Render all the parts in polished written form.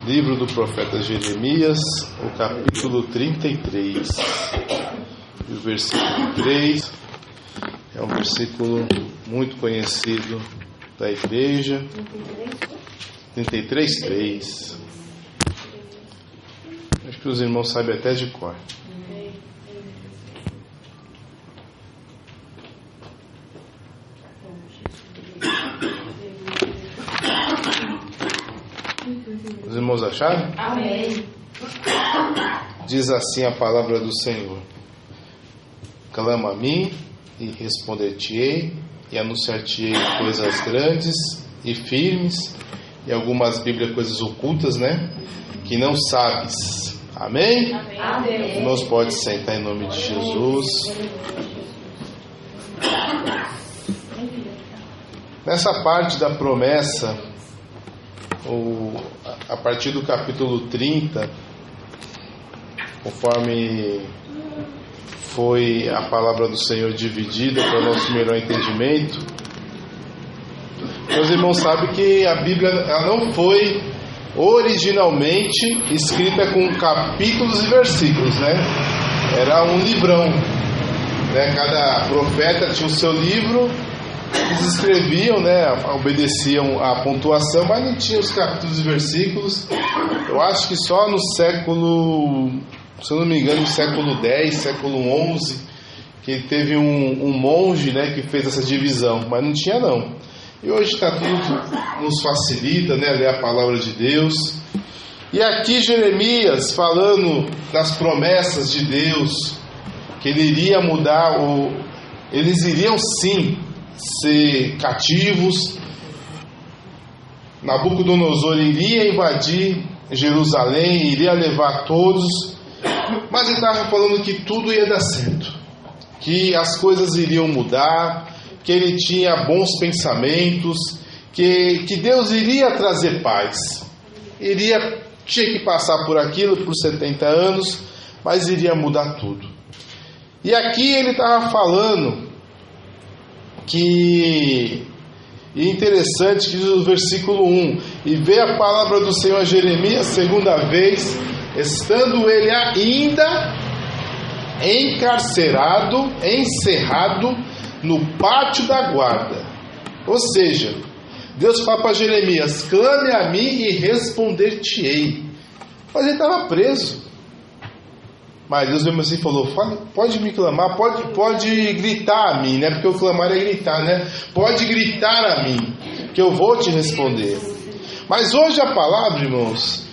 Livro do profeta Jeremias, o capítulo 33. E o versículo 3 é um versículo muito conhecido da igreja. 33:3. Acho que os irmãos sabem até de cor. Os irmãos acharam? Amém. Diz assim a palavra do Senhor: clama a mim e responder-te-ei e anunciar-te-ei coisas grandes e firmes, e algumas Bíblias coisas ocultas, né? Que não sabes. Amém? Amém. Irmãos, pode sentar em nome de Jesus. Nessa parte da promessa, a partir do capítulo 30, conforme foi a palavra do Senhor dividida para o nosso melhor entendimento, meus irmãos sabem que a Bíblia ela não foi originalmente escrita com capítulos e versículos, né? Era um livrão, né? Cada profeta tinha o seu livro. Eles escreviam, né, obedeciam à pontuação, mas não tinha os capítulos e versículos. Eu acho que só no século, se eu não me engano, no século X, século XI, que teve um monge, né, que fez essa divisão, mas não tinha não. E hoje está tudo, nos facilita, né, ler a palavra de Deus. E aqui Jeremias falando das promessas de Deus, que ele iria mudar, eles iriam sim ser cativos. Nabucodonosor iria invadir Jerusalém, iria levar todos, mas ele estava falando que tudo ia dar certo, que as coisas iriam mudar, que ele tinha bons pensamentos, que Deus iria trazer paz, tinha que passar por aquilo por 70 anos, mas iria mudar tudo. E aqui ele estava falando que é interessante que diz o versículo 1: e veio a palavra do Senhor a Jeremias segunda vez, estando ele ainda encarcerado, encerrado no pátio da guarda. Ou seja, Deus fala para Jeremias: clame a mim e responder-te-ei. Mas ele estava preso. Mas Deus mesmo assim falou: pode me clamar, pode gritar a mim, né? Porque o clamar é gritar, né? Pode gritar a mim, que eu vou te responder. Mas hoje a palavra, irmãos,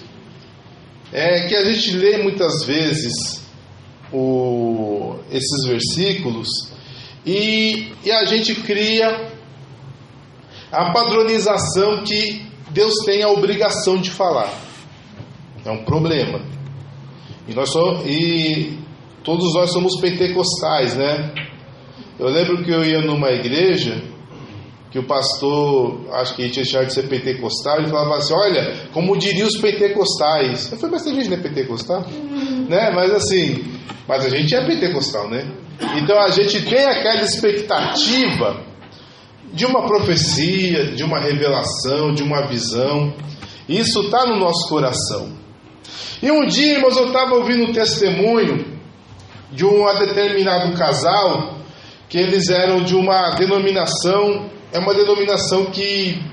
é que a gente lê muitas vezes esses versículos e a gente cria a padronização que Deus tem a obrigação de falar. É um problema. E todos nós somos pentecostais, né? Eu lembro que eu ia numa igreja que o pastor, acho que ele tinha deixado de ser pentecostal, ele falava assim: olha, como diriam os pentecostais. Eu falei: mas a gente não é pentecostal? Né? Mas a gente é pentecostal, né? Então a gente tem aquela expectativa de uma profecia, de uma revelação, de uma visão. Isso está no nosso coração. E um dia, irmãos, eu estava ouvindo um testemunho de um determinado casal, que eles eram de uma denominação, é uma denominação que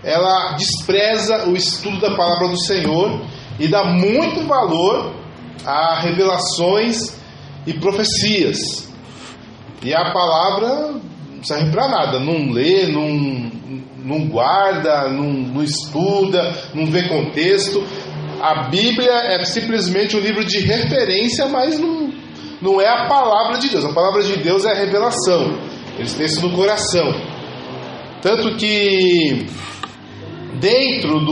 ela despreza o estudo da palavra do Senhor e dá muito valor a revelações e profecias. E a palavra não serve para nada, não lê, não guarda, não estuda, não vê contexto. A Bíblia é simplesmente um livro de referência, mas não é a palavra de Deus. A palavra de Deus é a revelação. Eles têm isso no coração. Tanto que dentro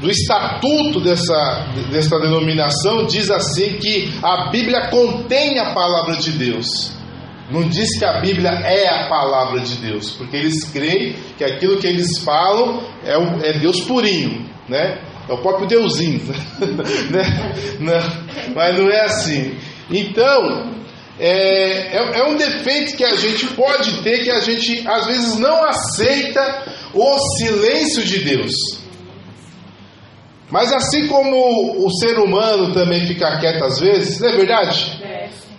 do estatuto dessa denominação diz assim que a Bíblia contém a palavra de Deus. Não diz que a Bíblia é a palavra de Deus, porque eles creem que aquilo que eles falam é Deus purinho, né? É o próprio Deusinho, né? Não, mas não é assim. Então, é um defeito que a gente pode ter, que a gente às vezes não aceita o silêncio de Deus. Mas assim como o ser humano também fica quieto às vezes, não é verdade?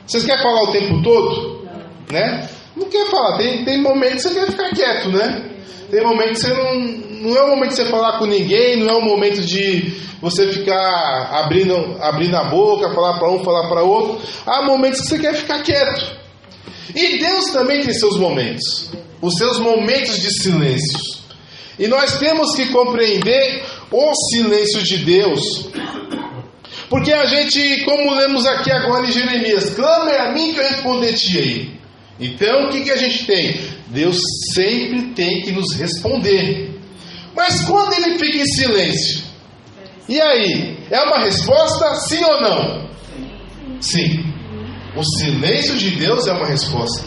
Vocês querem falar o tempo todo? Né? Não quer falar, tem momentos que você quer ficar quieto, né? Tem momentos que você não é o momento de você falar com ninguém, não é o momento de você ficar abrindo a boca, falar para um, falar para outro. Há momentos que você quer ficar quieto. E Deus também tem seus momentos, os seus momentos de silêncio. E nós temos que compreender o silêncio de Deus. Porque a gente, como lemos aqui agora em Jeremias, clame a mim que eu responder-te-ei. Então o que a gente tem? Deus sempre tem que nos responder. Mas quando ele fica em silêncio, e aí? É uma resposta sim ou não? Sim. O silêncio de Deus é uma resposta.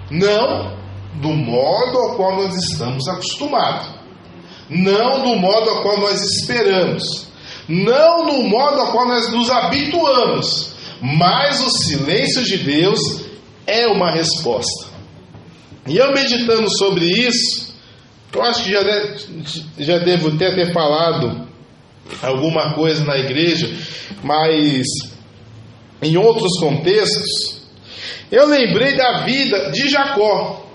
Não do modo ao qual nós estamos acostumados. Não do modo ao qual nós esperamos. Não do modo ao qual nós nos habituamos. Mas o silêncio de Deus é uma resposta. E eu meditando sobre isso, eu acho que já devo até ter falado alguma coisa na igreja, mas em outros contextos, eu lembrei da vida de Jacó.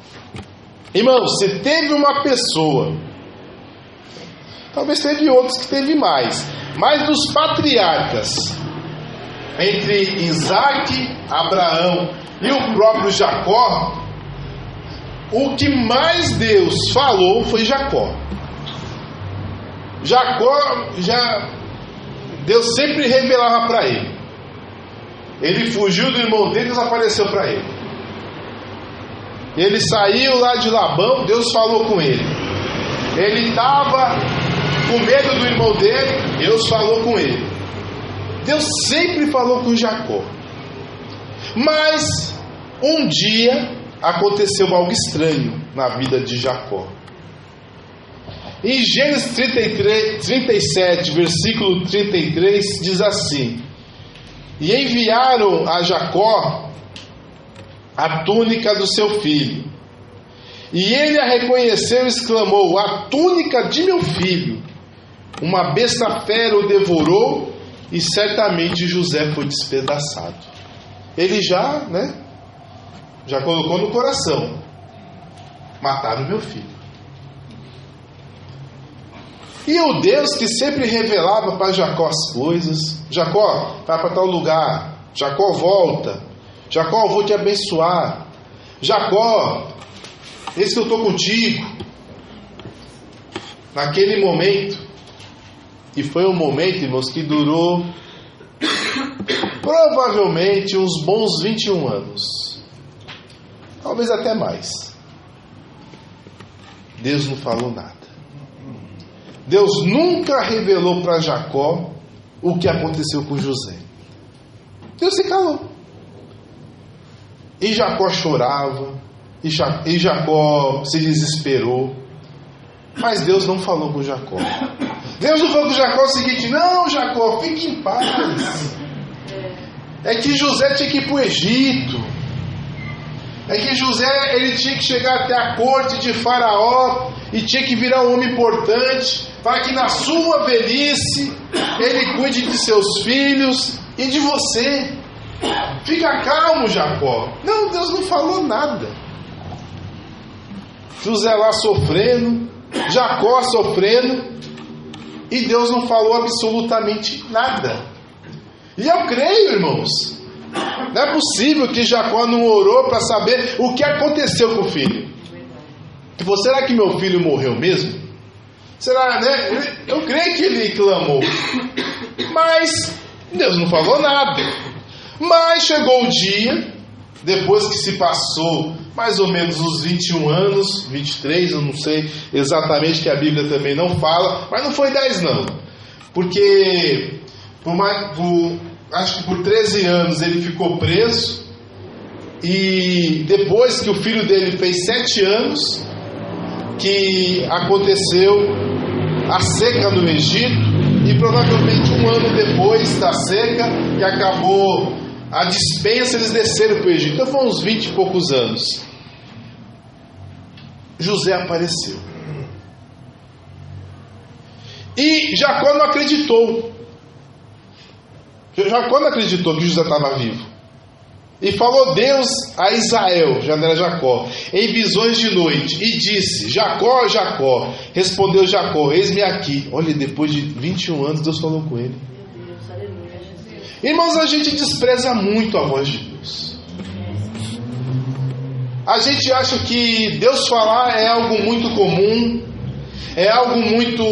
Irmão, se teve uma pessoa, talvez teve outros que teve mais, mas dos patriarcas, entre Isaac, Abraão e o próprio Jacó, o que mais Deus falou foi Jacó. Deus sempre revelava para ele. Ele fugiu do irmão dele, Deus apareceu para ele. Ele saiu lá de Labão, Deus falou com ele. Ele estava com medo do irmão dele, Deus falou com ele. Deus sempre falou com Jacó. Mas um dia aconteceu algo estranho na vida de Jacó. Em Gênesis 37, versículo 33, diz assim: e enviaram a Jacó a túnica do seu filho, e ele a reconheceu e exclamou: a túnica de meu filho. Uma besta fera o devorou, e certamente José foi despedaçado. Ele já colocou no coração: mataram meu filho. E o Deus que sempre revelava para Jacó as coisas: Jacó, vai para tal lugar. Jacó, volta. Jacó, eu vou te abençoar. Jacó, esse que eu estou contigo. Naquele momento, e foi um momento, irmãos, que durou provavelmente uns bons 21 anos. Talvez até mais. Deus não falou nada. Deus nunca revelou para Jacó o que aconteceu com José. Deus se calou. E Jacó chorava, e Jacó se desesperou. Mas Deus não falou com Jacó. Deus não falou com Jacó o seguinte: não, Jacó, fique em paz. É que José tinha que ir para o Egito. É que José, ele tinha que chegar até a corte de Faraó e tinha que virar um homem importante, para que na sua velhice ele cuide de seus filhos e de você. Fica calmo, Jacó. Não, Deus não falou nada. José lá sofrendo, Jacó sofrendo, e Deus não falou absolutamente nada. E eu creio, irmãos, não é possível que Jacó não orou para saber o que aconteceu com o filho. Será que meu filho morreu mesmo? Será, né? Eu creio que ele clamou. Mas Deus não falou nada. Mas chegou o dia, depois que se passou mais ou menos uns 21 anos, 23, eu não sei exatamente, que a Bíblia também não fala, mas não foi 10 não. Porque acho que por 13 anos ele ficou preso, e depois que o filho dele fez 7 anos, que aconteceu a seca no Egito, e provavelmente um ano depois da seca, que acabou a dispensa, eles desceram para o Egito. Então foram uns 20 e poucos anos. José apareceu. E Jacó não acreditou. Jacó não acreditou que José estava vivo. E falou Deus a Israel, já não era Jacó, em visões de noite, e disse: Jacó, Jacó. Respondeu Jacó: eis-me aqui. Olha, depois de 21 anos Deus falou com ele. Irmãos, a gente despreza muito a voz de Deus. A gente acha que Deus falar é algo muito comum, é algo muito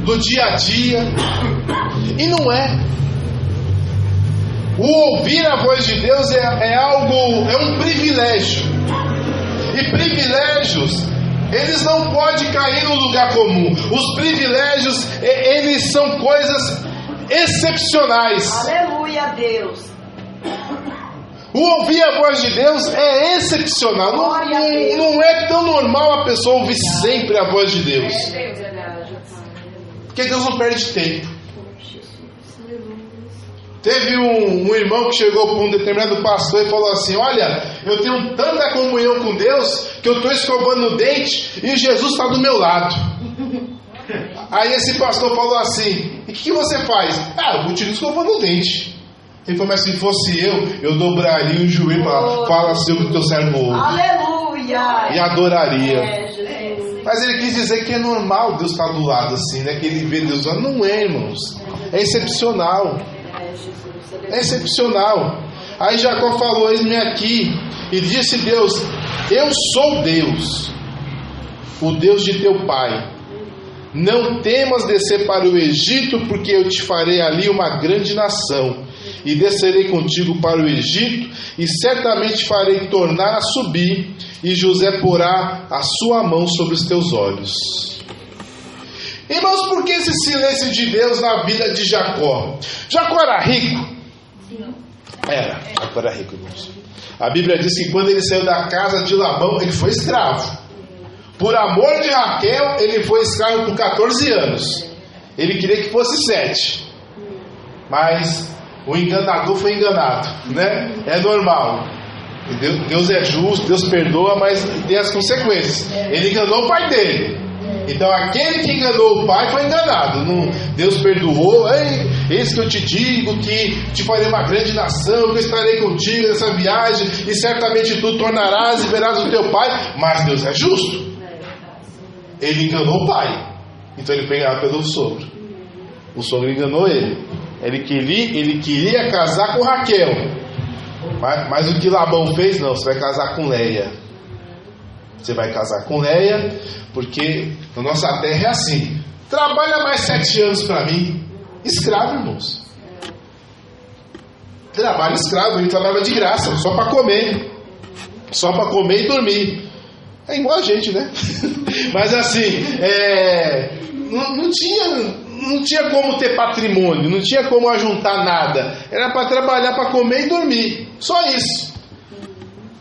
do dia a dia, e não é. O ouvir a voz de Deus é um privilégio, e privilégios, eles não podem cair no lugar comum. Os privilégios, eles são coisas excepcionais. Aleluia a Deus. O ouvir a voz de Deus é excepcional. Não é tão normal a pessoa ouvir sempre a voz de Deus. Porque Deus não perde tempo. Teve um irmão que chegou para um determinado pastor e falou assim: olha, eu tenho tanta comunhão com Deus que eu estou escovando o dente e Jesus está do meu lado. Aí esse pastor falou assim: e o que você faz? Eu continuo escovando o dente. Ele falou: mas se fosse eu dobraria o joelho para falar assim o que o teu servo ouve. Aleluia! E adoraria. Mas ele quis dizer que é normal Deus estar do lado assim, né? Que ele vê Deus lá. Não é, irmãos. É excepcional. É excepcional. Aí Jacó falou: eis-me aqui. E disse Deus: eu sou Deus, o Deus de teu pai. Não temas descer para o Egito, porque eu te farei ali uma grande nação. E descerei contigo para o Egito, e certamente farei tornar a subir, e José porá a sua mão sobre os teus olhos. Irmãos, por que esse silêncio de Deus na vida de Jacó? Jacó era rico? Jacó era rico, irmãos. A Bíblia diz que quando ele saiu da casa de Labão, ele foi escravo. Por amor de Raquel, ele foi escravo por 14 anos. Ele queria que fosse 7. Mas o enganador foi enganado, né? É normal. Deus é justo, Deus perdoa, mas tem as consequências. Ele enganou o pai dele. Então aquele que enganou o pai foi enganado. Deus perdoou. Eis que eu te digo que te farei uma grande nação, que eu estarei contigo nessa viagem, e certamente tu tornarás e verás o teu pai. Mas Deus é justo. Ele enganou o pai, então ele foi enganado pelo sogro. O sogro enganou ele. Ele queria casar com Raquel, mas o que Labão fez? Não, você vai casar com Leia. Você vai casar com Leia, porque na nossa terra é assim: trabalha mais 7 anos para mim. Escravo, irmãos. Trabalho escravo, ele trabalhava de graça, só para comer. Só para comer e dormir. É igual a gente, né? Mas assim, não tinha como ter patrimônio, não tinha como ajuntar nada. Era para trabalhar, para comer e dormir. Só isso.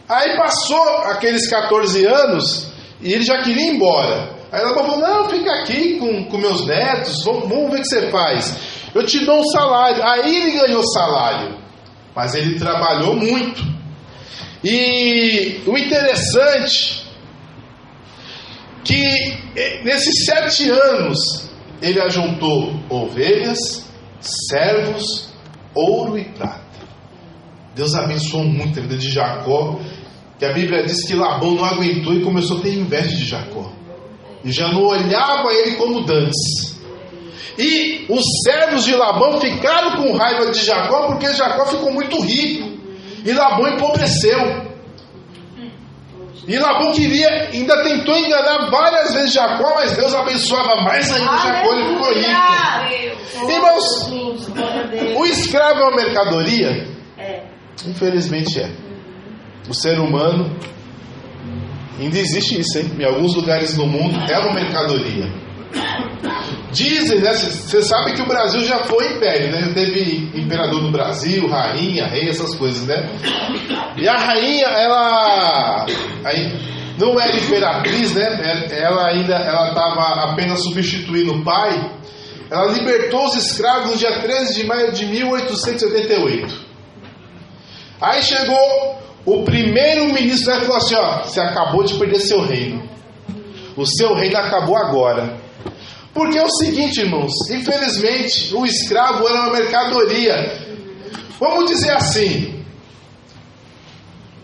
Aí passou aqueles 14 anos e ele já queria ir embora. Aí ela falou: não, fica aqui com meus netos, vamos ver o que você faz. Eu te dou um salário. Aí ele ganhou salário, mas ele trabalhou muito. E o interessante que nesses 7 anos ele ajuntou ovelhas, servos, ouro e prata. Deus abençoou muito a vida de Jacó, que a Bíblia diz que Labão não aguentou e começou a ter inveja de Jacó, e já não olhava ele como dantes. E os servos de Labão ficaram com raiva de Jacó, porque Jacó ficou muito rico e Labão empobreceu. E Labão ainda tentou enganar várias vezes Jacó, mas Deus abençoava mais ainda Jacó, ele ficou rico. Irmãos, o escravo é uma mercadoria? Infelizmente é. O ser humano, ainda existe isso, hein? Em alguns lugares do mundo é uma mercadoria. Dizem, né? Você sabe que o Brasil já foi império, né? Já teve imperador no Brasil, rainha, rei, essas coisas, né? E a rainha, ela não era imperatriz, né? Ela estava apenas substituindo o pai. Ela libertou os escravos no dia 13 de maio de 1888. Aí chegou o primeiro ministro falou assim: ó, você acabou de perder seu reino. O seu reino acabou agora. Porque é o seguinte, irmãos, infelizmente o escravo era uma mercadoria. Vamos dizer assim: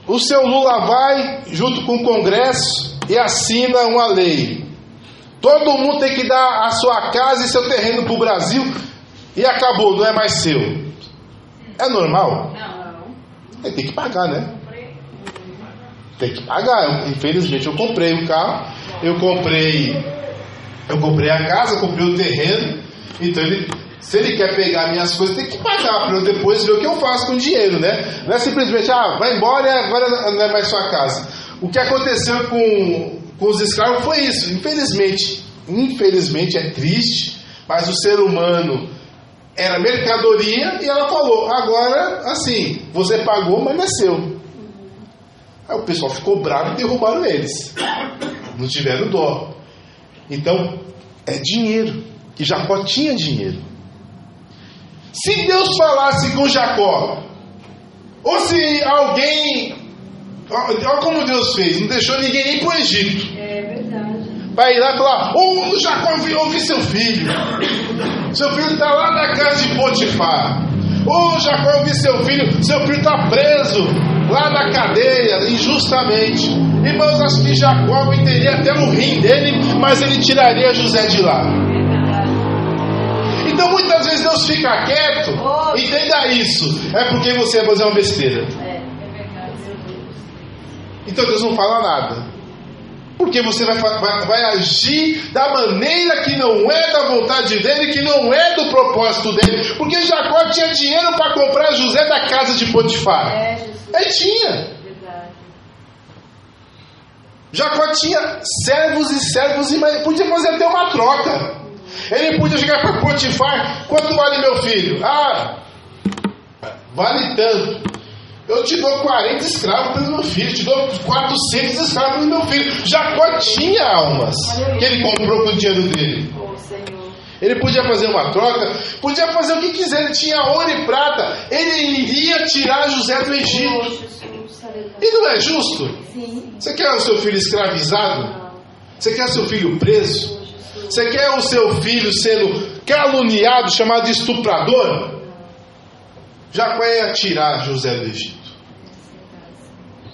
o seu Lula vai junto com o Congresso e assina uma lei. Todo mundo tem que dar a sua casa e seu terreno para o Brasil e acabou, não é mais seu. É normal? Não. Tem que pagar, né? Tem que pagar. Infelizmente eu comprei o carro, eu comprei a casa, comprei o terreno. Então se ele quer pegar minhas coisas, tem que pagar para eu depois ver o que eu faço com o dinheiro, né? Não é simplesmente, vai embora e agora não é mais sua casa. O que aconteceu com os escravos foi isso. Infelizmente é triste, mas o ser humano era mercadoria e ela falou: agora assim, você pagou, mas não é seu. Aí o pessoal ficou bravo e derrubaram eles. Não tiveram dó. Então é dinheiro. E Jacó tinha dinheiro. Se Deus falasse com Jacó, ou se alguém, olha como Deus fez, não deixou ninguém nem para o Egito. É verdade. Para ir lá e falar: Jacó, ouvi seu filho. Seu filho está lá na casa de Potifar. Jacó, ouvi seu filho está preso lá na cadeia, injustamente. Irmãos, acho que Jacó venderia até o rim dele, mas ele tiraria José de lá. Então muitas vezes Deus fica quieto. Entenda isso. É porque você vai fazer uma besteira. Então Deus não fala nada. Porque você vai agir da maneira que não é da vontade dele, que não é do propósito dele. Porque Jacó tinha dinheiro para comprar José da casa de Potifar. Ele tinha. Jacó tinha servos e podia fazer até uma troca. Ele podia chegar para Potifar: quanto vale meu filho? Vale tanto. Eu te dou 40 escravos pelo meu filho, te dou 400 escravos pelo meu filho. Jacó tinha almas que ele comprou com o dinheiro dele. Ele podia fazer uma troca, podia fazer o que quiser. Ele tinha ouro e prata. Ele iria tirar José do Egito. E não é justo? Você quer o seu filho escravizado? Você quer o seu filho preso? Você quer o seu filho sendo caluniado, chamado de estuprador? Jacó ia tirar José do Egito.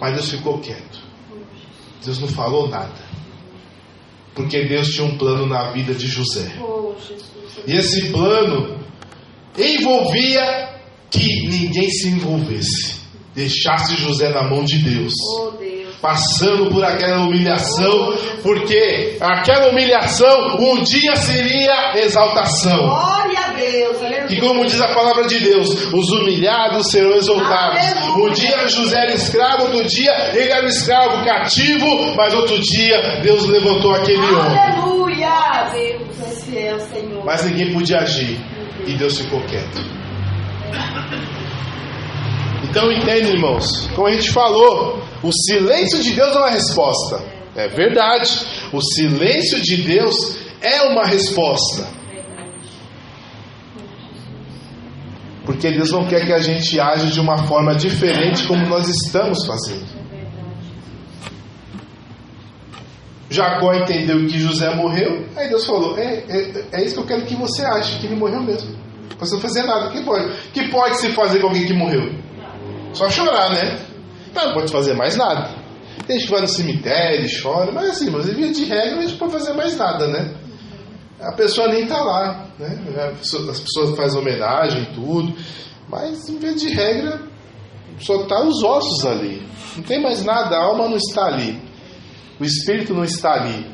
Mas Deus ficou quieto. Deus não falou nada. Porque Deus tinha um plano na vida de José. E esse plano envolvia que ninguém se envolvesse. Deixasse José na mão de Deus. Passando por aquela humilhação, porque aquela humilhação um dia seria exaltação. Glória a Deus. E como diz a palavra de Deus, os humilhados serão exaltados. Um dia José era escravo, outro dia ele era um escravo cativo, mas outro dia Deus levantou aquele homem. Aleluia! Deus é o Senhor. Mas ninguém podia agir e Deus ficou quieto. Então entende, irmãos, como a gente falou, o silêncio de Deus é uma resposta. É verdade. O silêncio de Deus é uma resposta. Porque Deus não quer que a gente age de uma forma diferente como nós estamos fazendo. Jacó entendeu que José morreu. Aí Deus falou: é isso que eu quero que você ache, que ele morreu mesmo. Você não fazer nada. O que pode se fazer com alguém que morreu? Só chorar, né? Não pode fazer mais nada. Tem gente que vai no cemitério, chora, mas assim, mas via de regra a gente não pode fazer mais nada, né? A pessoa nem está lá, né? As pessoas fazem homenagem e tudo, mas em vez de regra só tá os ossos ali. Não tem mais nada, a alma não está ali. O espírito não está ali.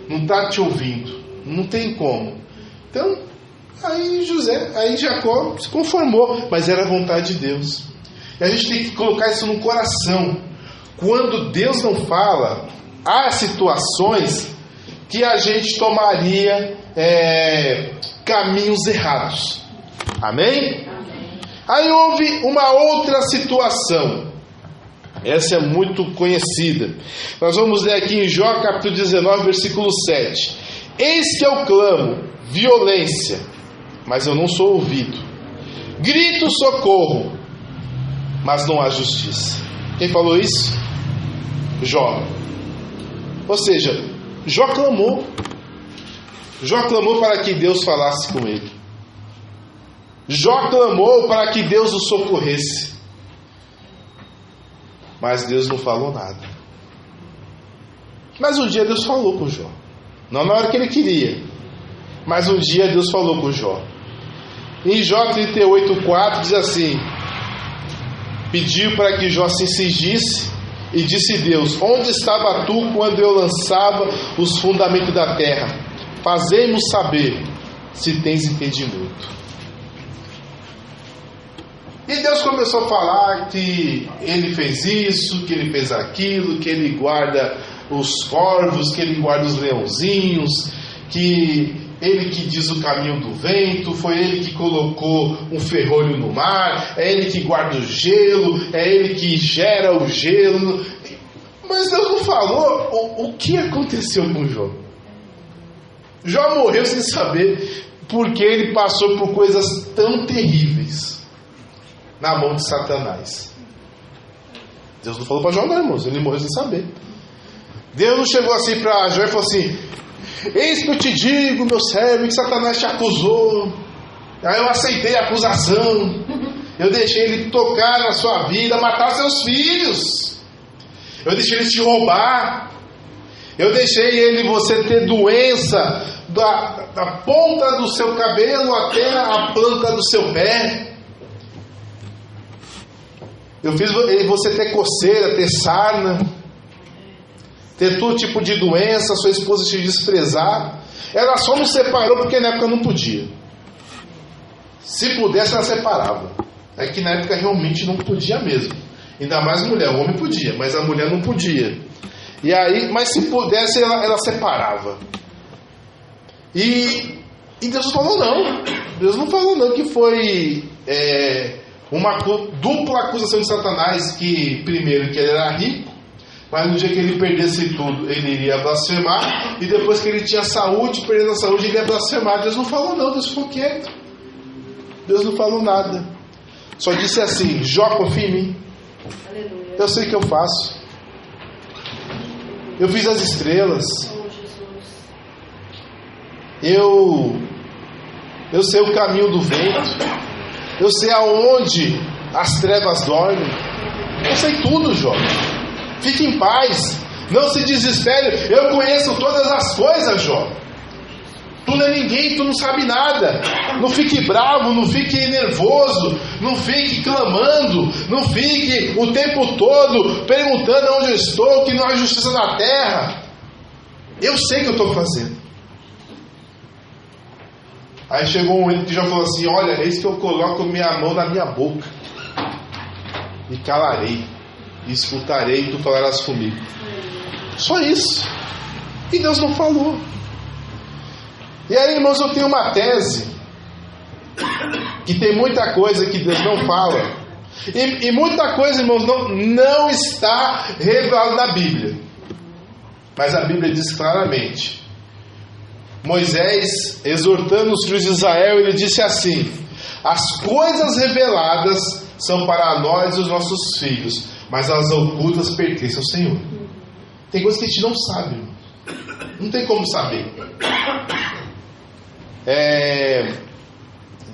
Não está te ouvindo. Não tem como. Então, aí Jacó se conformou, mas era a vontade de Deus. E a gente tem que colocar isso no coração. Quando Deus não fala, há situações que a gente tomaria caminhos errados. Amém? Aí houve uma outra situação. Essa é muito conhecida. Nós vamos ler aqui em Jó capítulo 19, versículo 7. Eis que eu clamo, violência, mas eu não sou ouvido. Grito socorro, mas não há justiça. Quem falou isso? Jó. Ou seja, Jó clamou. Jó clamou para que Deus falasse com ele. Jó clamou para que Deus o socorresse. Mas Deus não falou nada. Mas um dia Deus falou com Jó. Não na hora que ele queria. Mas um dia Deus falou com Jó. Em Jó 38,4 diz assim: pediu para que Jó se cingisse, e disse Deus: onde estava tu quando eu lançava os fundamentos da terra? Fazei-nos saber se tens entendimento. E Deus começou a falar que ele fez isso, que ele fez aquilo, que ele guarda os corvos, que ele guarda os leãozinhos, que ele que diz o caminho do vento, foi ele que colocou um ferrolho no mar, é ele que guarda o gelo, é ele que gera o gelo. Mas Deus não falou o que aconteceu com Jó. Jó morreu sem saber, porque ele passou por coisas tão terríveis na mão de Satanás. Deus não falou para Jó não, irmãos, ele morreu sem saber. Deus não chegou assim para Jó e falou assim: eis que eu te digo, meu servo, que Satanás te acusou. Aí eu aceitei a acusação. Eu deixei ele tocar na sua vida, matar seus filhos. Eu deixei ele te roubar. Eu deixei você ter doença da ponta do seu cabelo até a planta do seu pé. Eu fiz você ter coceira, ter sarna, ter todo tipo de doença, sua esposa te desprezar. Ela só não separou porque na época não podia. Se pudesse, ela separava. É que na época realmente não podia mesmo. Ainda mais mulher, o homem podia, mas a mulher não podia. E aí, mas se pudesse, ela separava. E Deus não falou não. Deus não falou não que foi uma dupla acusação de Satanás, que primeiro que ele era rico, mas no dia que ele perdesse tudo, ele iria blasfemar, e depois que ele tinha saúde, perdendo a saúde, ele ia blasfemar. Deus não falou não, Deus ficou quieto. Deus não falou nada. Só disse assim: Jó, confia em mim. Aleluia. Eu sei o que eu faço. Eu fiz as estrelas. Eu sei o caminho do vento. Eu sei aonde as trevas dormem. Eu sei tudo, Jó. Fique em paz. Não se desespere. Eu conheço todas as coisas, Jó. Tu não é ninguém, tu não sabe nada. Não fique bravo, não fique nervoso, não fique clamando, não fique o tempo todo perguntando onde eu estou, que não há justiça na terra. Eu sei o que eu estou fazendo. Aí chegou um momento que já falou assim: olha, eis que eu coloco minha mão na minha boca e calarei, e escutarei, e tu falarás comigo. Só isso. E Deus não falou. E aí, irmãos, eu tenho uma tese que tem muita coisa que Deus não fala, e muita coisa, irmãos, não está revelada na Bíblia. Mas a Bíblia diz claramente. Moisés, exortando os filhos de Israel, ele disse assim: as coisas reveladas são para nós e os nossos filhos, mas as ocultas pertencem ao Senhor. Tem coisas que a gente não sabe, irmão. Não tem como saber.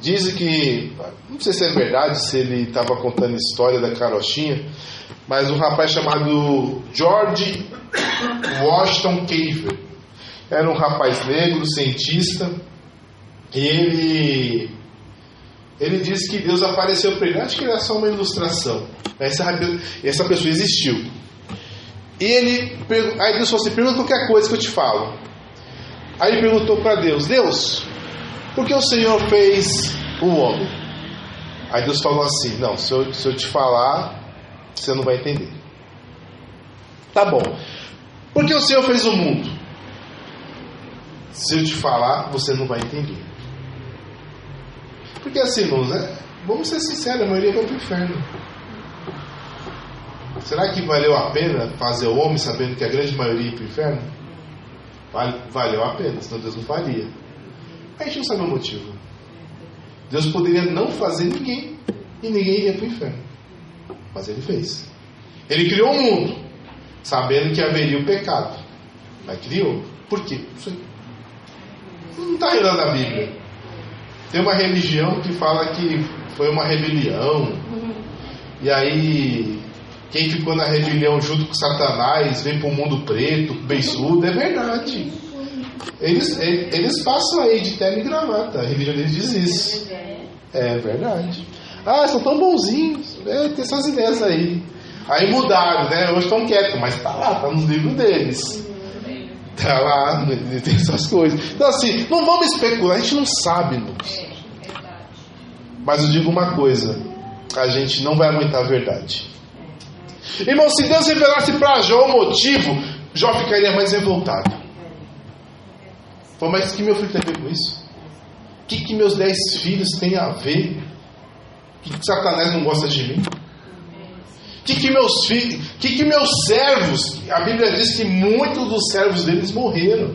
Dizem que, não sei se é verdade, se ele estava contando a história da carochinha, mas um rapaz chamado George Washington Carver era um rapaz negro, cientista, e ele disse que Deus apareceu para ele. Acho que era só uma ilustração. Essa pessoa existiu. E aí Deus falou assim: pergunta qualquer coisa que eu te falo. Aí ele perguntou para Deus: Deus, por que o Senhor fez o homem? Aí Deus falou assim: não, se eu te falar, você não vai entender. Tá bom. Por que o Senhor fez o mundo? Se eu te falar, você não vai entender. Porque assim, irmãos, vamos ser sinceros, a maioria vai para o inferno. Será que valeu a pena fazer o homem sabendo que a grande maioria ia para o inferno? Valeu a pena, senão Deus não faria. A gente não sabe o motivo. Deus poderia não fazer ninguém, e ninguém iria para o inferno. Mas Ele fez. Ele criou o mundo, sabendo que haveria o pecado. Mas criou. Por quê? Não está aí lá na Bíblia. Tem uma religião que fala que foi uma rebelião. E aí, quem ficou na rebelião junto com Satanás vem para o mundo preto, beiçudo. É verdade. Eles passam aí de terno e gravata. A religião deles diz isso. É verdade. São tão bonzinhos. Tem essas ideias aí. Aí mudaram, né? Hoje estão quietos, mas tá lá, tá nos livros deles. Tá lá, tem essas coisas. Então assim, não vamos especular, a gente não sabe, irmãos. Mas eu digo uma coisa, a gente não vai aguentar a verdade. Irmão, se Deus revelasse para Jó o motivo, Jó ficaria mais revoltado. Pô, mas o que meu filho tem a ver com isso? O que meus 10 filhos têm a ver? O que Satanás não gosta de mim? O que meus filhos, que meus servos, a Bíblia diz que muitos dos servos deles morreram,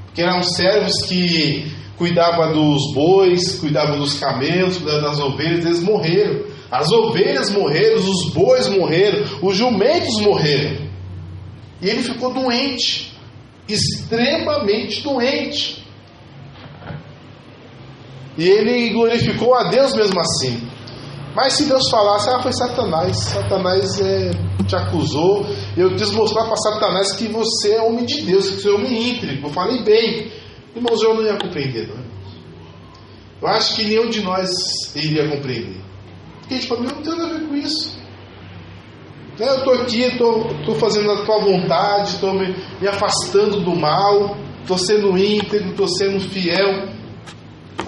porque eram servos que cuidavam dos bois, cuidavam dos camelos, cuidavam das ovelhas, eles morreram. As ovelhas morreram, os bois morreram, os jumentos morreram. E ele ficou doente, extremamente doente. E ele glorificou a Deus mesmo assim. Mas se Deus falasse, foi Satanás. Satanás te acusou. Eu quis mostrar para Satanás que você é homem de Deus, que você é homem íntegro. Eu falei bem. Irmãos, eu não ia compreender, não. Eu acho que nenhum de nós iria compreender. Porque a gente fala, não tem nada a ver com isso. Eu estou aqui, estou fazendo a tua vontade, estou me afastando do mal, estou sendo íntegro, estou sendo fiel.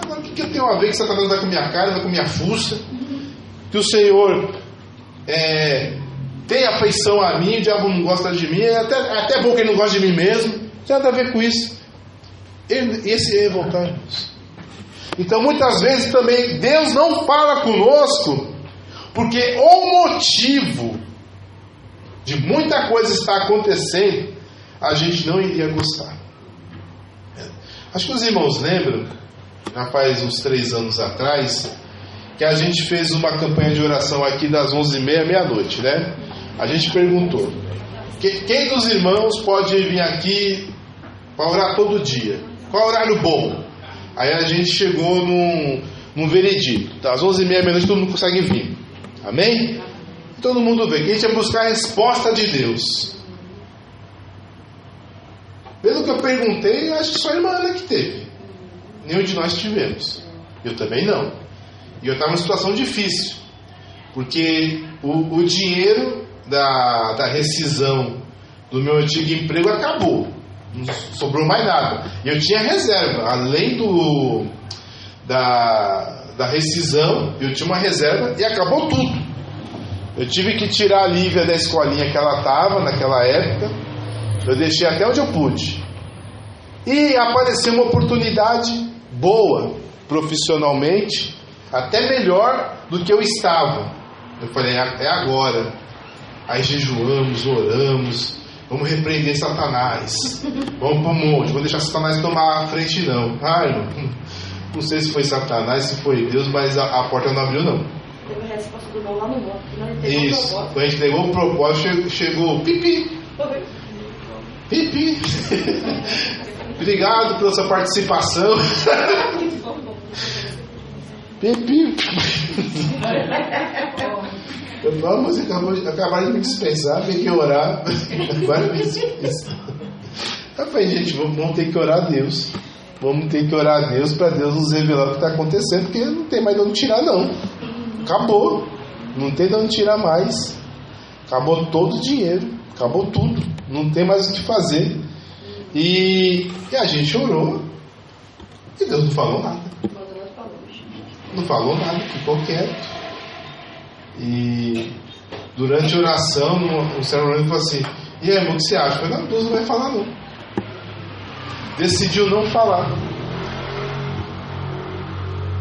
Agora, o que eu tenho a ver que Satanás vai com a minha cara, vai com a minha fuça? Que o Senhor tem afeição a mim, o diabo não gosta de mim, é até bom que ele não gosta de mim mesmo, não tem nada a ver com isso. Esse é revoltar, irmãos. Então muitas vezes também Deus não fala conosco, porque o motivo de muita coisa estar acontecendo, a gente não iria gostar. Acho que os irmãos lembram, já faz uns 3 anos atrás, que a gente fez uma campanha de oração aqui das 11h30 à meia-noite, né? A gente perguntou, quem dos irmãos pode vir aqui para orar todo dia? Qual é o horário bom? Aí a gente chegou num veredito. Das 11h30 à meia-noite todo mundo consegue vir. Amém? Todo mundo vê que a gente ia buscar a resposta de Deus. Pelo que eu perguntei, acho que só a irmã Ana que teve. Nenhum de nós tivemos. Eu também não. E eu estava numa situação difícil, porque o dinheiro da rescisão do meu antigo emprego acabou, não sobrou mais nada. E eu tinha reserva, além da rescisão, eu tinha uma reserva e acabou tudo. Eu tive que tirar a Lívia da escolinha que ela estava naquela época, eu deixei até onde eu pude. E apareceu uma oportunidade boa, profissionalmente, até melhor do que eu estava. Eu falei, é agora. Aí jejuamos, oramos, vamos repreender Satanás, vamos para o monte, vou deixar Satanás tomar a frente não. Irmão, não sei se foi Satanás, se foi Deus, mas a porta não abriu não. Teve a resposta do não lá no monte. Isso, quando a gente entregou o propósito, chegou pipi. Pipi. Obrigado pela sua participação. Pipi. Eu falo, mas acabaram de me dispensar, tem que orar. Agora me dispensar. Eu falei, gente, vamos ter que orar a Deus. Vamos ter que orar a Deus para Deus nos revelar o que está acontecendo, porque não tem mais de onde tirar, não. Acabou. Não tem de onde tirar mais. Acabou todo o dinheiro. Acabou tudo. Não tem mais o que fazer. E a gente orou. E Deus não falou nada. Não falou nada, ficou quieto. E durante a oração, o Senhor falou assim: e aí, irmão, o que você acha? Eu falei, não, Deus não vai falar não. Decidiu não falar.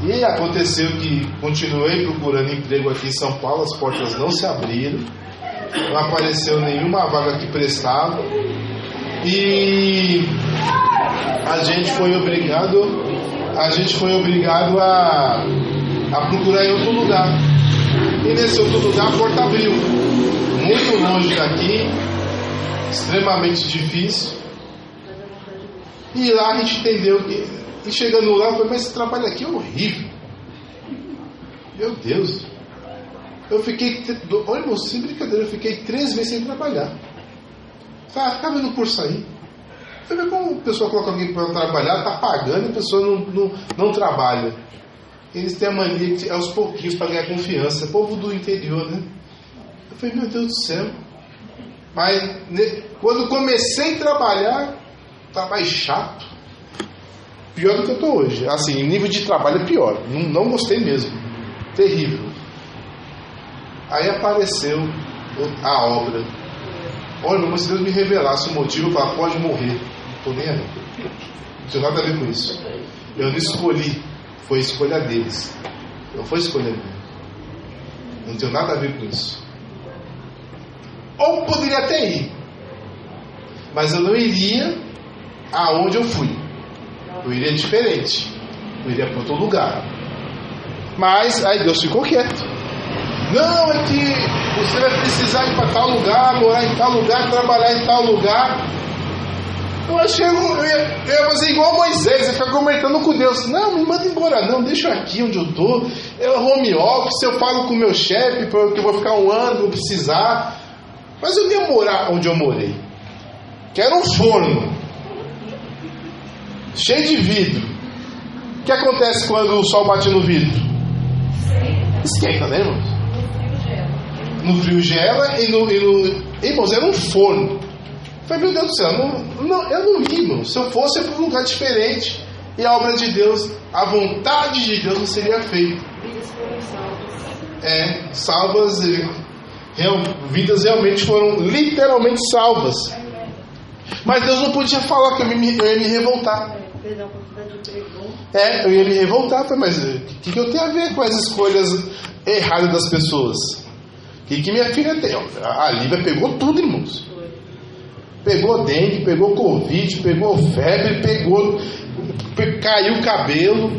E aconteceu que continuei procurando emprego aqui em São Paulo, as portas não se abriram, não apareceu nenhuma vaga que prestava, e a gente foi obrigado a procurar em outro lugar. E nesse outro lugar a porta abriu. muito longe daqui, extremamente difícil. E lá a gente entendeu que, e chegando lá, eu falei, mas esse trabalho aqui é horrível. Meu Deus. Eu fiquei, olha, irmão, sem brincadeira, eu fiquei 3 meses sem trabalhar. Ficava indo por sair. Você vê como a pessoa coloca alguém para trabalhar, está pagando e a pessoa não trabalha. Eles têm a mania de aos pouquinhos para ganhar confiança. Povo do interior, né? Eu falei, meu Deus do céu. Mas quando comecei a trabalhar, está mais chato. Pior do que eu estou hoje. Assim, o nível de trabalho é pior. Não gostei mesmo. Terrível. Aí apareceu a obra. Olha, mas se Deus me revelasse o motivo, eu falava, pode morrer. Não estou nem aí. Não tinha nada a ver com isso. Eu não escolhi. Foi escolha deles. Não foi escolha minha. Não tem nada a ver com isso. Ou poderia até ir. Mas eu não iria aonde eu fui. Eu iria diferente. Eu iria para outro lugar. Mas aí Deus ficou quieto. Não, é que você vai precisar ir para tal lugar, morar em tal lugar, trabalhar em tal lugar. Eu achei, eu ia fazer igual Moisés, ia ficar comentando com Deus. Não, me manda embora não, deixa eu aqui onde eu estou. Eu home office, eu falo com o meu chefe, que eu vou ficar 1 ano, vou precisar. Mas eu ia morar onde eu morei. Que era um forno. Cheio de vidro. O que acontece quando o sol bate no vidro? Esquenta, né, irmãos? No frio gela e no... Irmãos, era um forno. Eu falei, meu Deus do céu, eu não ia, irmão. Se eu fosse, para um lugar diferente. E a obra de Deus, a vontade de Deus não seria feita. Vidas foram salvas. Salvas, vidas realmente foram literalmente salvas. Mas Deus não podia falar que eu ia me revoltar. Perdão, quantidade de emprego. Eu ia me revoltar. Eu falei, mas o que eu tenho a ver com as escolhas erradas das pessoas? O que minha filha tem? A Lívia pegou tudo, irmãos. Pegou dengue, pegou covid, pegou febre, caiu o cabelo,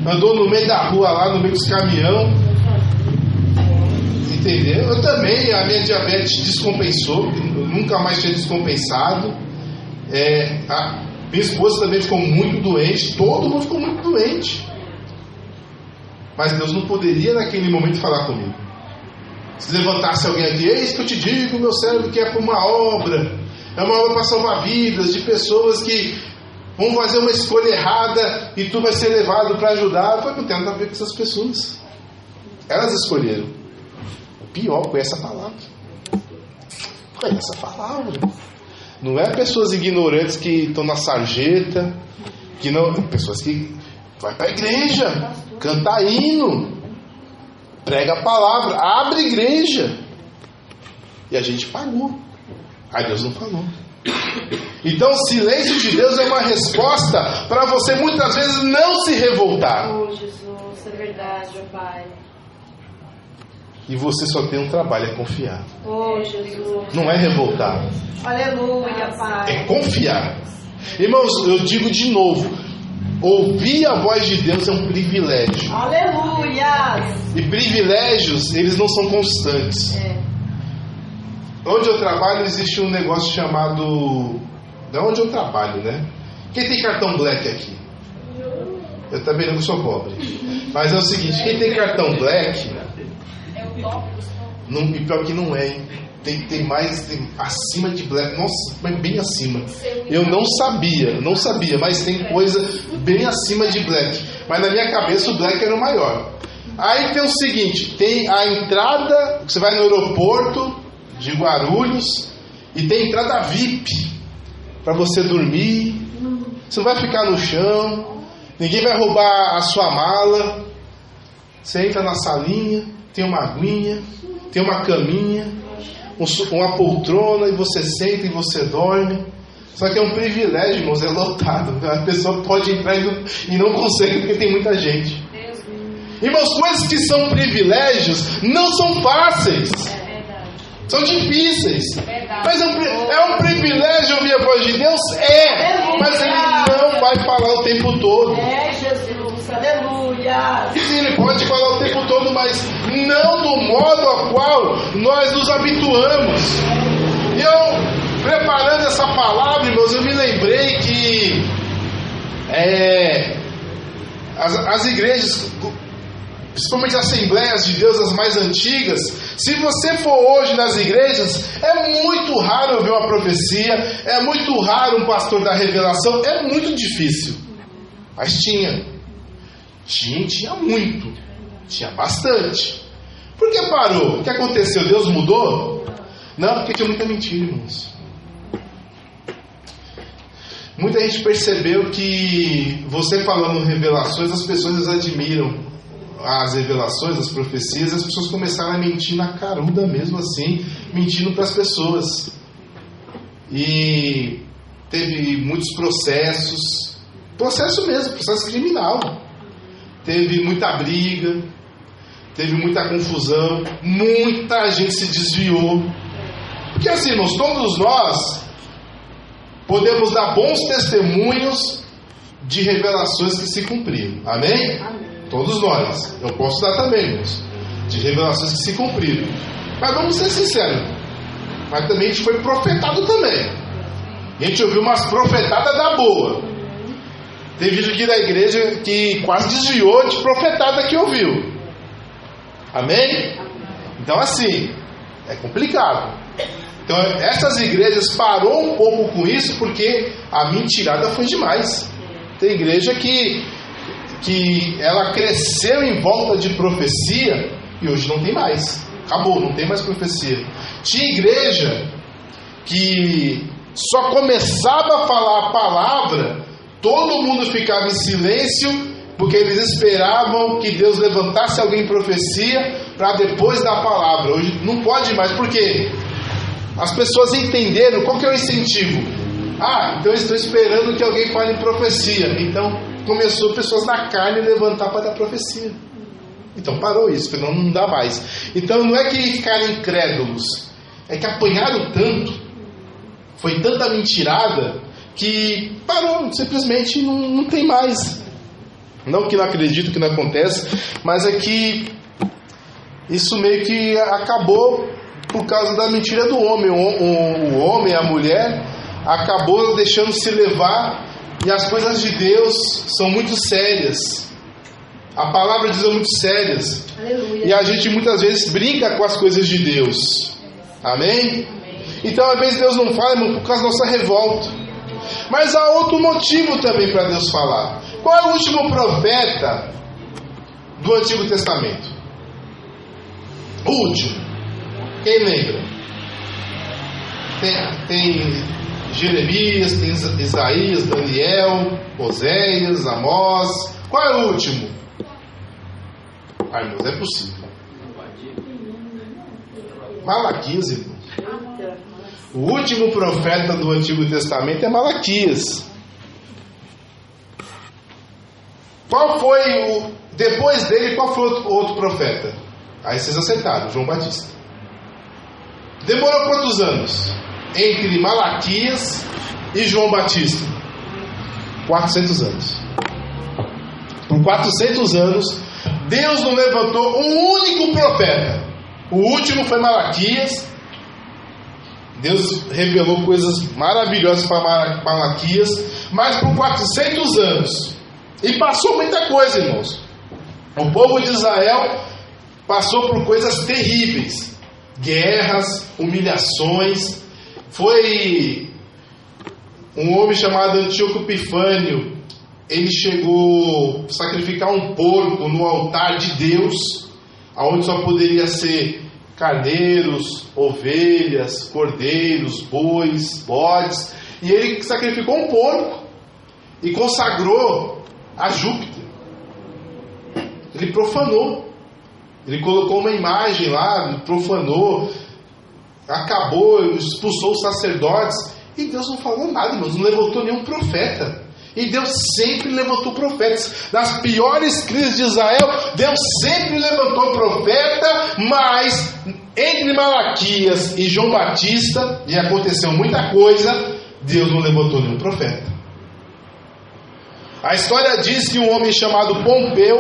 andou no meio da rua lá, no meio dos caminhão. Entendeu? Eu também, a minha diabetes descompensou, eu nunca mais tinha descompensado. A minha esposa também ficou muito doente, todo mundo ficou muito doente. Mas Deus não poderia naquele momento falar comigo. Se levantasse alguém aqui, é isso que eu te digo, meu cérebro quer para uma obra. É uma obra para salvar vidas de pessoas que vão fazer uma escolha errada e tu vai ser levado para ajudar. Eu falei, não tem nada a ver com essas pessoas. Elas escolheram. O pior, conhece a palavra. Conhece a palavra. Não é pessoas ignorantes que estão na sarjeta, que não, pessoas que vai para a igreja, canta hino, prega a palavra, abre igreja. E a gente pagou. Aí Deus não falou. Então o silêncio de Deus é uma resposta para você muitas vezes não se revoltar. Oh Jesus, é verdade, ó Pai. E você só tem um trabalho, é confiar. Oh Jesus. Não é revoltar. Aleluia, Pai. É confiar. Irmãos, eu digo de novo, ouvir a voz de Deus é um privilégio. Aleluia. E privilégios, eles não são constantes. Onde eu trabalho existe um negócio chamado... De onde eu trabalho, né? Quem tem cartão Black aqui? Eu também não sou pobre. Mas é o seguinte, quem tem cartão Black... Não, e pior que não é, hein? Tem mais acima de Black. Nossa, mas bem acima. Eu não sabia, mas tem coisa bem acima de Black. Mas na minha cabeça o Black era o maior. Aí tem o seguinte, tem a entrada, você vai no aeroporto de Guarulhos e tem entrada VIP para você dormir. Você não vai ficar no chão, ninguém vai roubar a sua mala. Você entra na salinha, tem uma aguinha, tem uma caminha, uma poltrona, e você senta e você dorme. Só que é um privilégio, irmãos, é lotado. A pessoa pode entrar e não consegue porque tem muita gente. Irmãos, coisas que são privilégios não são fáceis. São difíceis. Mas é um privilégio ouvir a voz de Deus? Mas Ele não vai falar o tempo todo. Jesus, aleluia. Ele pode falar o tempo todo, mas não do modo ao qual nós nos habituamos. E eu, preparando essa palavra, irmãos, eu me lembrei que as igrejas, principalmente as Assembleias de Deus, as mais antigas, se você for hoje nas igrejas, é muito raro ver uma profecia, é muito raro um pastor dar revelação, é muito difícil. Mas tinha muito, tinha bastante. Por que parou? O que aconteceu? Deus mudou? Não, porque tinha muita mentira, irmãos. Muita gente percebeu que você falando revelações, as pessoas admiram as revelações, as profecias, as pessoas começaram a mentir na caruda mesmo assim, mentindo para as pessoas. E teve muitos processos, processo mesmo, processo criminal. Teve muita briga, teve muita confusão, muita gente se desviou. Porque assim, irmãos, todos nós podemos dar bons testemunhos de revelações que se cumpriram. Amém? Amém. Todos nós. Eu posso dar também, irmãos, de revelações que se cumpriram. Mas vamos ser sinceros. Mas também a gente foi profetado também. A gente ouviu umas profetadas da boa. Teve gente aqui da igreja que quase desviou de profetada que ouviu. Amém? Então assim, é complicado. Então essas igrejas parou um pouco com isso porque a mentirada foi demais. Tem igreja que ela cresceu em volta de profecia e hoje não tem mais. Acabou, não tem mais profecia. Tinha igreja que só começava a falar a palavra, todo mundo ficava em silêncio, porque eles esperavam que Deus levantasse alguém em profecia para depois dar a palavra. Hoje não pode mais, porque as pessoas entenderam qual que é o incentivo. Então eu estou esperando que alguém fale em profecia. Então começou pessoas na carne levantar para dar profecia. Então parou isso, porque não dá mais. Então não é que ficaram incrédulos, é que apanharam tanto, foi tanta mentirada, que parou, simplesmente não tem mais. Não que não acredito que não acontece, mas é que isso meio que acabou por causa da mentira do homem. O homem, a mulher, acabou deixando se levar, e as coisas de Deus são muito sérias. A palavra de Deus é muito sérias. Aleluia. E a gente muitas vezes brinca com as coisas de Deus. Amém? Então às vezes Deus não fala por causa da nossa revolta. Mas há outro motivo também para Deus falar. Qual é o último profeta do Antigo Testamento? O último. Quem lembra? Tem Jeremias, tem Isaías, Daniel, Oséias, Amós. Qual é o último? Irmãos, é possível. Malaquias, irmãos. O último profeta do Antigo Testamento é Malaquias. Qual foi depois dele, qual foi o outro profeta? Aí vocês acertaram, João Batista. Demorou quantos anos entre Malaquias e João Batista? 400 anos. Por 400 anos, Deus não levantou um único profeta. O último foi Malaquias. Deus revelou coisas maravilhosas para Malaquias, mas por 400 anos. E passou muita coisa, irmãos. O povo de Israel passou por coisas terríveis. Guerras, humilhações. Foi um homem chamado Antíoco Epifânio. Ele chegou a sacrificar um porco no altar de Deus, onde só poderia ser carneiros, ovelhas, cordeiros, bois, bodes. E ele sacrificou um porco e consagrou a Júpiter. Ele profanou. Ele colocou uma imagem lá, profanou, acabou, expulsou os sacerdotes. E Deus não falou nada, irmãos, não levantou nenhum profeta. E Deus sempre levantou profetas. Nas piores crises de Israel, Deus sempre levantou profeta, mas entre Malaquias e João Batista, e aconteceu muita coisa, Deus não levantou nenhum profeta. A história diz que um homem chamado Pompeu,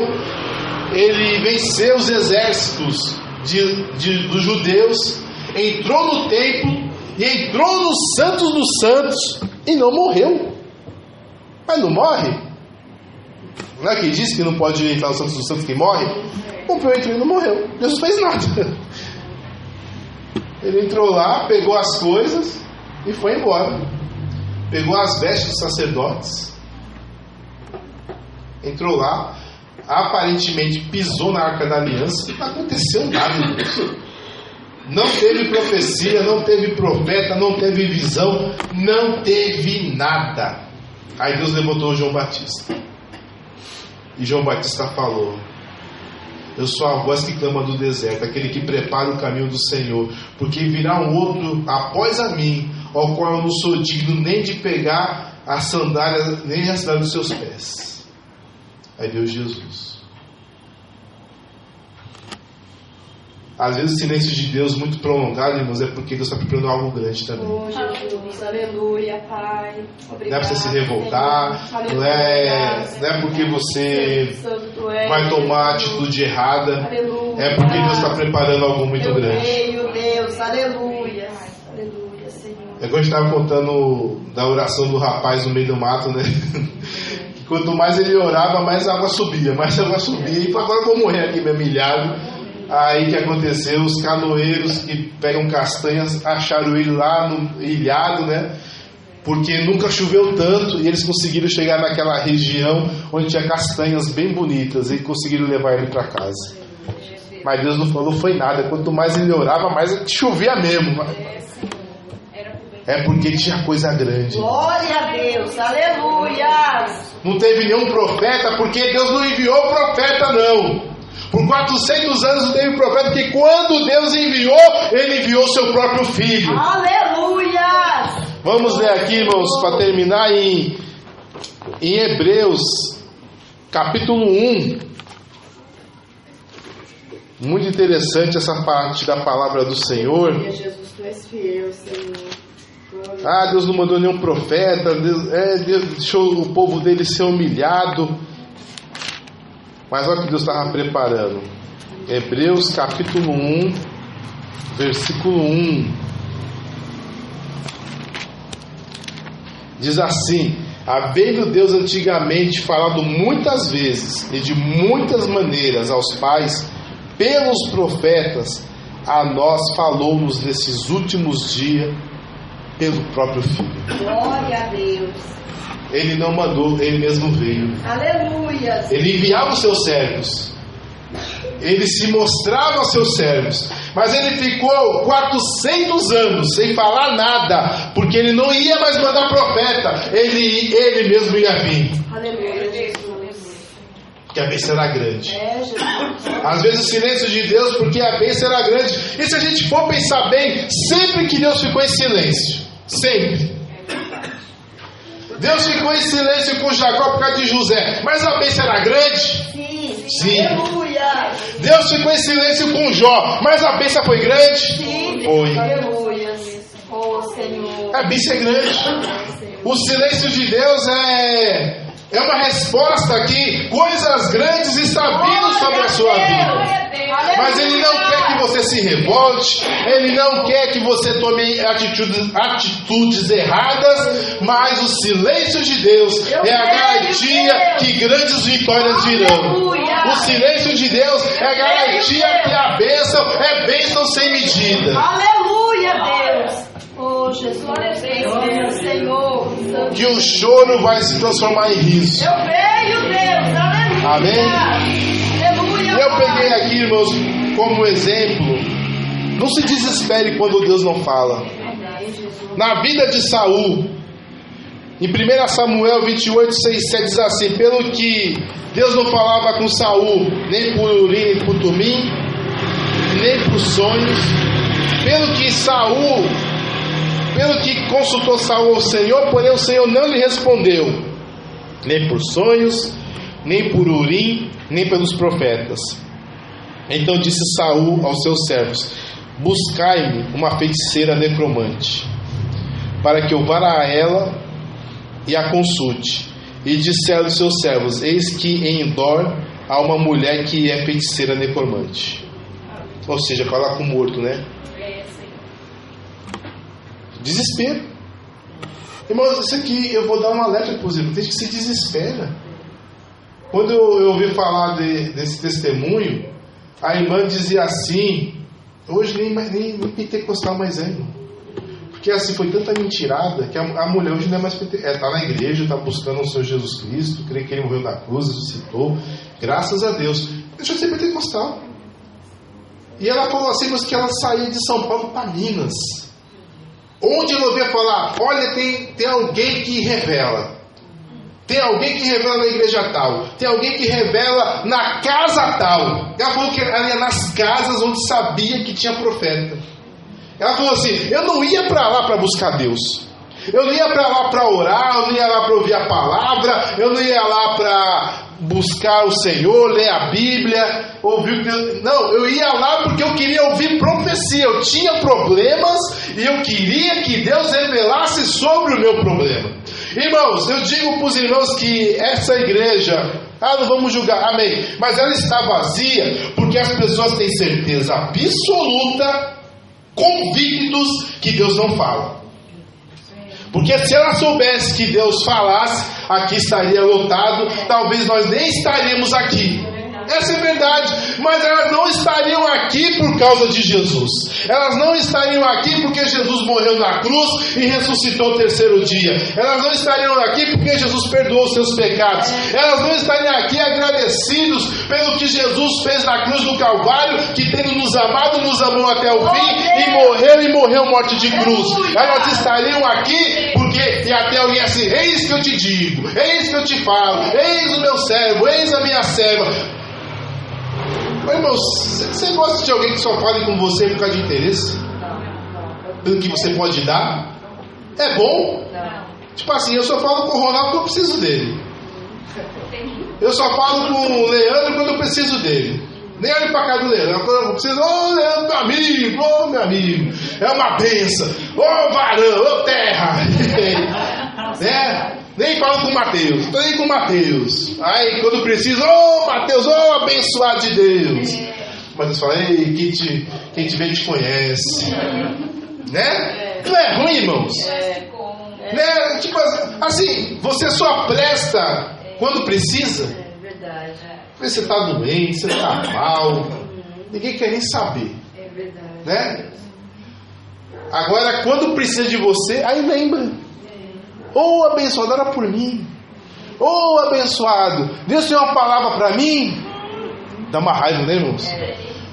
ele venceu os exércitos dos judeus, entrou no templo e entrou no Santos dos Santos e não morreu. Mas não morre? Não é que diz que não pode entrar no Santos dos Santos quem morre? O Pedro entrou e não morreu. Jesus fez nada. Ele entrou lá, pegou as coisas e foi embora. Pegou as vestes dos sacerdotes, entrou lá, aparentemente pisou na Arca da Aliança, não aconteceu nada. Não teve profecia, não teve profeta, não teve visão, não teve nada. Aí Deus levantou João Batista. E João Batista falou: eu sou a voz que clama do deserto, aquele que prepara o caminho do Senhor, porque virá um outro após a mim, ao qual eu não sou digno nem de pegar a sandália, nem a sandália dos seus pés. Aí veio Jesus. Às vezes o silêncio de Deus muito prolongado, irmãos, é porque Deus está preparando algo grande também. Oh, Jesus, aleluia, Pai. Obrigado, não é para você se revoltar, não é porque você vai tomar atitude errada, aleluia, é porque Deus está preparando algo muito grande. Meu Deus, aleluia, aleluia, Senhor. É como a gente estava contando da oração do rapaz no meio do mato, né? Que quanto mais ele orava, mais a água subia, e agora eu vou morrer aqui, meu milhado. Aí que aconteceu? Os canoeiros que pegam castanhas acharam ele lá no ilhado, né? Porque nunca choveu tanto e eles conseguiram chegar naquela região onde tinha castanhas bem bonitas e conseguiram levar ele para casa. Mas Deus não falou foi nada. Quanto mais ele orava, mais chovia mesmo. É porque tinha coisa grande. Glória a Deus, aleluia. Não teve nenhum profeta, porque Deus não enviou profeta, não. Por 400 anos não teve profeta, porque quando Deus enviou, Ele enviou seu próprio Filho. Aleluia! Vamos ler aqui, irmãos, para terminar em Hebreus, capítulo 1. Muito interessante essa parte da palavra do Senhor. Jesus, tu és fiel, Senhor. Deus não mandou nenhum profeta, Deus deixou o povo dele ser humilhado. Mas olha o que Deus estava preparando. Hebreus capítulo 1, versículo 1. Diz assim: havendo Deus antigamente falado muitas vezes e de muitas maneiras aos pais pelos profetas, a nós falou-nos nesses últimos dias pelo próprio Filho. Glória a Deus. Ele não mandou, Ele mesmo veio. Aleluia. Ele enviava os seus servos. Ele se mostrava aos seus servos. Mas ele ficou 400 anos sem falar nada, porque ele não ia mais mandar profeta. Ele mesmo ia vir. Aleluia, Jesus. Porque a bênção era grande. Jesus. Às vezes o silêncio de Deus, porque a bênção era grande. E se a gente for pensar bem, sempre que Deus ficou em silêncio, sempre. Deus ficou em silêncio com Jacó por causa de José, mas a bênção era grande? Sim. Aleluia. Deus ficou em silêncio com Jó, mas a bênção foi grande? Sim. Foi. Aleluia. Oh, Senhor. A bênção é grande. O silêncio de Deus é uma resposta que coisas grandes estão vindo sobre a sua vida. Mas Ele não quer que você se revolte, Ele não quer que você tome atitudes erradas, mas o silêncio de Deus é a garantia que grandes vitórias virão. O silêncio de Deus é a garantia que a bênção é bênção sem medida. Aleluia, Deus. Oh, Jesus, Senhor. Que o choro vai se transformar em riso. Eu creio, Deus. Aleluia. Amém? Aleluia. Eu peguei aqui, irmãos, como exemplo. Não se desespere quando Deus não fala. Na vida de Saul, em 1 Samuel 28, 6, 7 diz assim: pelo que Deus não falava com Saul, nem por Urim, nem por Tumim, nem por sonhos, pelo que consultou Saul ao Senhor, porém o Senhor não lhe respondeu, nem por sonhos, nem por Urim, nem pelos profetas. Então disse Saul aos seus servos: buscai-me uma feiticeira necromante, para que eu vá a ela e a consulte. E disseram os seus servos: eis que em Endor a uma mulher que é feiticeira necromante. Ou seja, falar com o morto, né? Desespero. Irmãos, isso aqui eu vou dar um alerta para os irmãos. Tem que se desespera. Quando eu ouvi falar desse testemunho, a irmã dizia assim: hoje nem pentecostal mais é, irmão. Porque assim, foi tanta mentirada que a mulher hoje não é mais pentecostal. Ela está na igreja, está buscando o Senhor Jesus Cristo, crê que Ele morreu na cruz, ressuscitou. Graças a Deus. Deixou de ser pentecostal. E ela falou assim, mas que ela saía de São Paulo para Minas. Onde ela ouvia falar: olha, tem alguém que revela. Tem alguém que revela na igreja tal. Tem alguém que revela na casa tal. Ela falou que ela ia nas casas onde sabia que tinha profeta. Ela falou assim: eu não ia para lá para buscar Deus. Eu não ia para lá para orar. Eu não ia lá para ouvir a palavra. Eu não ia lá para buscar o Senhor, ler a Bíblia, ouvir o Deus. Não, eu ia lá porque eu queria ouvir profecia. Eu tinha problemas e eu queria que Deus revelasse sobre o meu problema. Irmãos, eu digo para os irmãos que essa igreja, não vamos julgar, amém, mas ela está vazia porque as pessoas têm certeza absoluta, convictos que Deus não fala. Porque se ela soubesse que Deus falasse, aqui estaria lotado, talvez nós nem estaríamos aqui. Essa é verdade, mas elas não estariam aqui por causa de Jesus. Elas não estariam aqui porque Jesus morreu na cruz e ressuscitou o terceiro dia. Elas não estariam aqui porque Jesus perdoou os seus pecados. Elas não estariam aqui agradecidos pelo que Jesus fez na cruz do Calvário, que tendo nos amado, nos amou até o fim e morreu morte de cruz. Elas estariam aqui porque, e até alguém assim: eis que eu te digo, eis que eu te falo, eis o meu servo, eis a minha serva. Mas, irmãos, você gosta de alguém que só fale com você por causa de interesse? Pelo que você pode dar? É bom? Tipo assim, eu só falo com o Ronaldo quando eu preciso dele. Eu só falo com o Leandro quando eu preciso dele. Nem olho pra cá do Leandro. Quando eu preciso: ô Leandro, meu amigo, é uma benção. Ô varão, ô terra. Né? Nem falo com o Mateus, estou aí com o Mateus. Aí quando preciso: ô Mateus, ô abençoado de Deus. Mas Deus fala: ei, quem te vê te conhece. Né? Não é ruim, irmãos? Né? Tipo assim, você só presta quando precisa. É verdade. Você está doente, você está mal. Ninguém quer nem saber. É verdade. Né? Agora, quando precisa de você, aí lembra. Ô abençoado, ora por mim. Ô abençoado, Deus tem uma palavra para mim. Dá uma raiva, né, irmãos?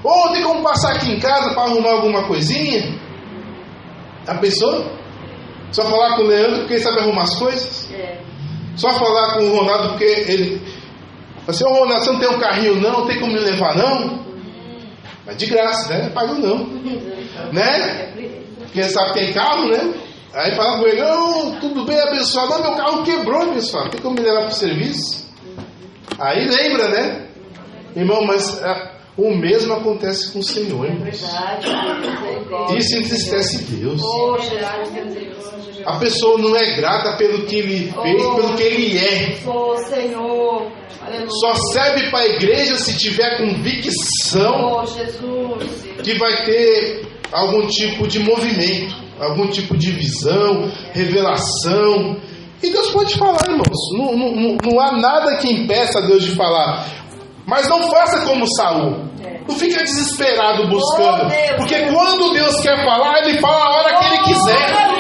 Ô, tem como passar aqui em casa para arrumar alguma coisinha? A pessoa só falar com o Leandro porque ele sabe arrumar as coisas. Só falar com o Ronaldo porque ele assim: ô Ronaldo, você não tem um carrinho não? Tem como me levar não? Mas de graça, né? Paga não. Né? Porque ele sabe que tem carro, né? Aí fala com ele: não, tudo bem, abençoado. Não, meu carro quebrou, abençoado. Tem como me levar para o serviço? Aí lembra, né? Irmão, mas o mesmo acontece com o Senhor, irmãos. Isso entristece Deus. A pessoa não é grata pelo que Ele fez, pelo que Ele é. Senhor. Só serve para a igreja se tiver convicção que vai ter algum tipo de movimento, algum tipo de visão, revelação. E Deus pode falar, irmãos. Não há nada que impeça Deus de falar. Mas não faça como Saul. Não fica desesperado buscando. Porque quando Deus quer falar, Ele fala a hora que Ele quiser.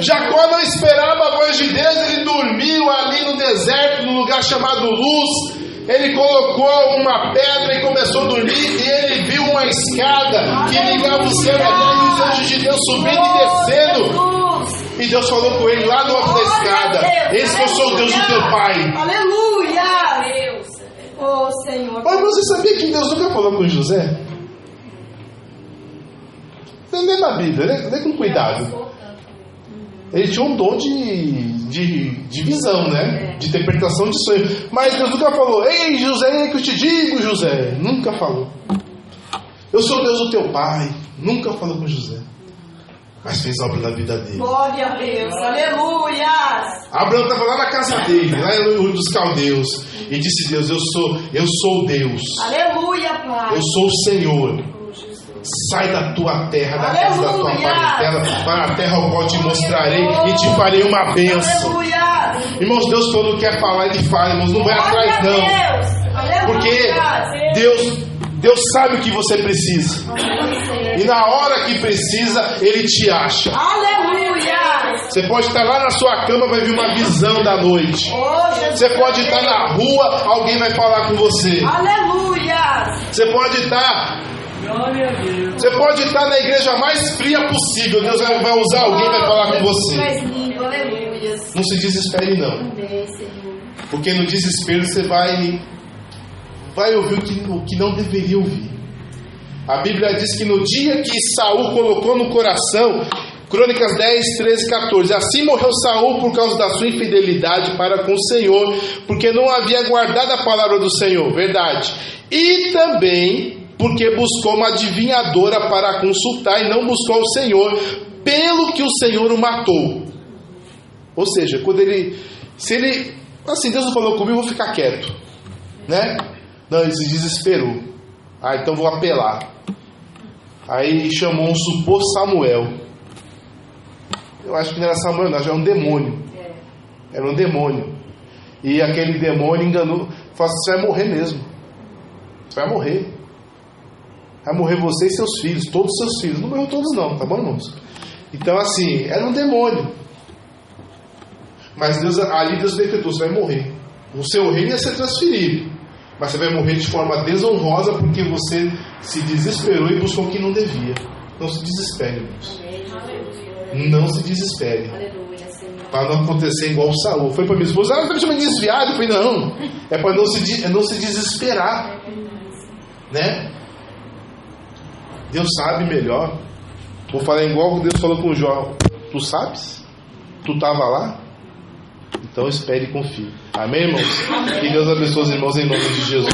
Jacó não esperava a voz de Deus. Ele dormiu ali no deserto, num lugar chamado Luz. Ele colocou uma pedra e começou a dormir. E ele viu uma escada que ligava o céu e a terra, e os anjos de Deus subindo e descendo. E Deus falou com ele lá no alto da escada: eis que eu sou o Deus do teu pai. Aleluia! Oh Senhor. Mas você sabia que Deus nunca falou com José? Você lê na Bíblia, lê com cuidado. Ele tinha um dom de visão, né? De interpretação de sonho. Mas Deus nunca falou: ei José, é que eu te digo, José. Nunca falou. Eu sou o Deus do teu pai. Nunca falou com José. Mas fez obra na vida dele. Glória a Deus, aleluia! Abraão estava lá na casa dele, lá no Ur dos Caldeus. E disse Deus: eu sou Deus. Aleluia, Pai. Eu sou o Senhor. Sai da tua terra, da casa da tua parentela, para a terra ao qual te mostrarei e te farei uma bênção. Aleluia. Irmãos, Deus quando quer falar, Ele fala, irmãos, não vai atrás não. Porque Deus sabe o que você precisa. E na hora que precisa, Ele te acha. Aleluia. Você pode estar lá na sua cama, vai vir uma visão da noite. Você pode estar na rua, alguém vai falar com você. Aleluia. Você pode estar na igreja mais fria possível. Deus vai usar alguém, vai falar com você. Não se desespere não. Porque no desespero você vai ouvir o que não deveria ouvir. A Bíblia diz que no dia que Saul colocou no coração, Crônicas 10, 13, 14, assim morreu Saul por causa da sua infidelidade para com o Senhor, porque não havia guardado a palavra do Senhor, verdade, e também porque buscou uma adivinhadora para consultar e não buscou o Senhor, pelo que o Senhor o matou. Ou seja, assim, Deus não falou comigo, eu vou ficar quieto, né? Não, ele se desesperou. Então vou apelar. Aí chamou um suposto Samuel. Eu acho que não era Samuel, não, já era um demônio. Era um demônio. E aquele demônio enganou. Falou assim: você vai morrer mesmo. Você vai morrer. Vai morrer você e seus filhos, todos os seus filhos. Não morreu todos não, tá bom, irmãos? Então assim, era um demônio. Mas ali Deus decretou: você vai morrer. O seu reino ia ser transferido, mas você vai morrer de forma desonrosa porque você se desesperou e buscou o que não devia. Não se desespere, irmãos. Não se desespere. Para não acontecer igual o Saul. Foi para minha esposa: você está me desviado? Eu falei: não. É para não se desesperar, né? Deus sabe melhor. Vou falar igual Deus falou com Jó: tu sabes? Tu estava lá? Então espere e confie. Amém, irmãos? Que Deus abençoe os irmãos em nome de Jesus.